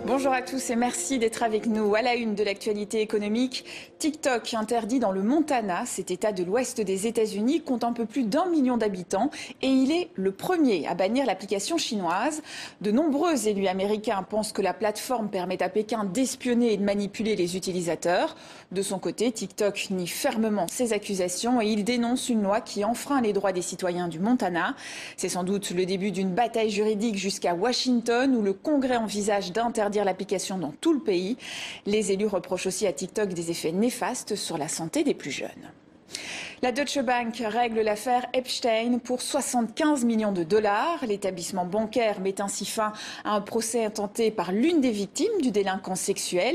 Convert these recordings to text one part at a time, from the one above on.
Bonjour à tous et merci d'être avec nous. À la une de l'actualité économique, TikTok interdit dans le Montana, cet état de l'ouest des États-Unis compte un peu plus d'1 million d'habitants et il est le premier à bannir l'application chinoise. De nombreux élus américains pensent que la plateforme permet à Pékin d'espionner et de manipuler les utilisateurs. De son côté, TikTok nie fermement ces accusations et il dénonce une loi qui enfreint les droits des citoyens du Montana. C'est sans doute le début d'une bataille juridique jusqu'à Washington où le Congrès envisage d'interdire l'application dans tout le pays. Les élus reprochent aussi à TikTok des effets néfastes sur la santé des plus jeunes. La Deutsche Bank règle l'affaire Epstein pour 75 millions de dollars. L'établissement bancaire met ainsi fin à un procès intenté par l'une des victimes du délinquant sexuel.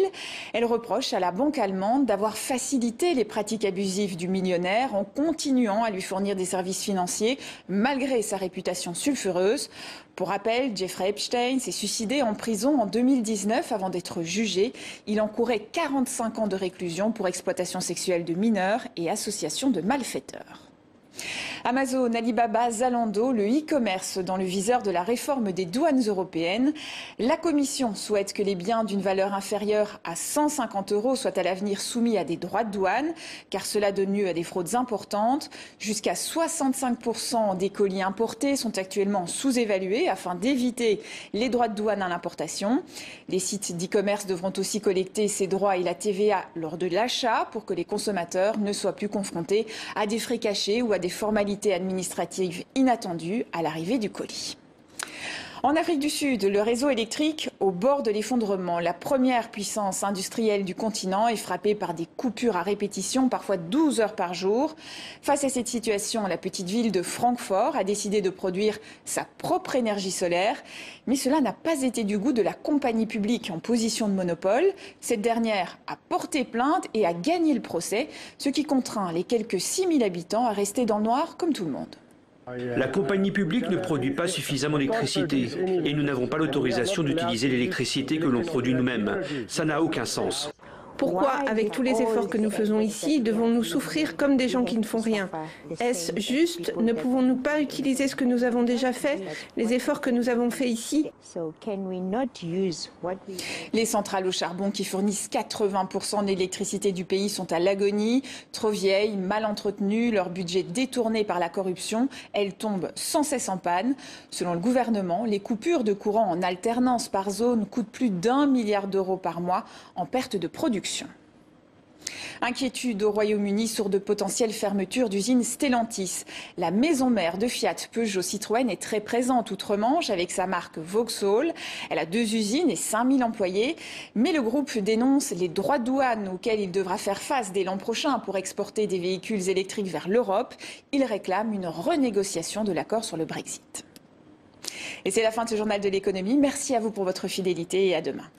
Elle reproche à la banque allemande d'avoir facilité les pratiques abusives du millionnaire en continuant à lui fournir des services financiers malgré sa réputation sulfureuse. Pour rappel, Jeffrey Epstein s'est suicidé en prison en 2019 avant d'être jugé. Il encourait 45 ans de réclusion pour exploitation sexuelle de mineurs et association de malfaiteurs. Amazon, Alibaba, Zalando, le e-commerce dans le viseur de la réforme des douanes européennes. La Commission souhaite que les biens d'une valeur inférieure à 150 € soient à l'avenir soumis à des droits de douane, car cela donne lieu à des fraudes importantes. Jusqu'à 65% des colis importés sont actuellement sous-évalués afin d'éviter les droits de douane à l'importation. Les sites d'e-commerce devront aussi collecter ces droits et la TVA lors de l'achat pour que les consommateurs ne soient plus confrontés à des frais cachés ou à des formalités administratives inattendues à l'arrivée du colis. En Afrique du Sud, le réseau électrique au bord de l'effondrement. La première puissance industrielle du continent est frappée par des coupures à répétition, parfois 12 heures par jour. Face à cette situation, la petite ville de Francfort a décidé de produire sa propre énergie solaire. Mais cela n'a pas été du goût de la compagnie publique en position de monopole. Cette dernière a porté plainte et a gagné le procès, ce qui contraint les quelques 6000 habitants à rester dans le noir comme tout le monde. La compagnie publique ne produit pas suffisamment d'électricité et nous n'avons pas l'autorisation d'utiliser l'électricité que l'on produit nous-mêmes. Ça n'a aucun sens. Pourquoi, avec tous les efforts que nous faisons ici, devons-nous souffrir comme des gens qui ne font rien? Est-ce juste? Ne pouvons-nous pas utiliser ce que nous avons déjà fait, les efforts que nous avons faits ici? Les centrales au charbon qui fournissent 80% de l'électricité du pays sont à l'agonie. Trop vieilles, mal entretenues, leur budget détourné par la corruption, elles tombent sans cesse en panne. Selon le gouvernement, les coupures de courant en alternance par zone coûtent plus d'1 milliard d'euros par mois en perte de production. Inquiétude au Royaume-Uni sur de potentielles fermetures d'usines Stellantis. La maison mère de Fiat, Peugeot, Citroën est très présente outre-Manche avec sa marque Vauxhall. Elle a 2 usines et 5000 employés. Mais le groupe dénonce les droits de douane auxquels il devra faire face dès l'an prochain pour exporter des véhicules électriques vers l'Europe. Il réclame une renégociation de l'accord sur le Brexit. Et c'est la fin de ce journal de l'économie. Merci à vous pour votre fidélité et à demain.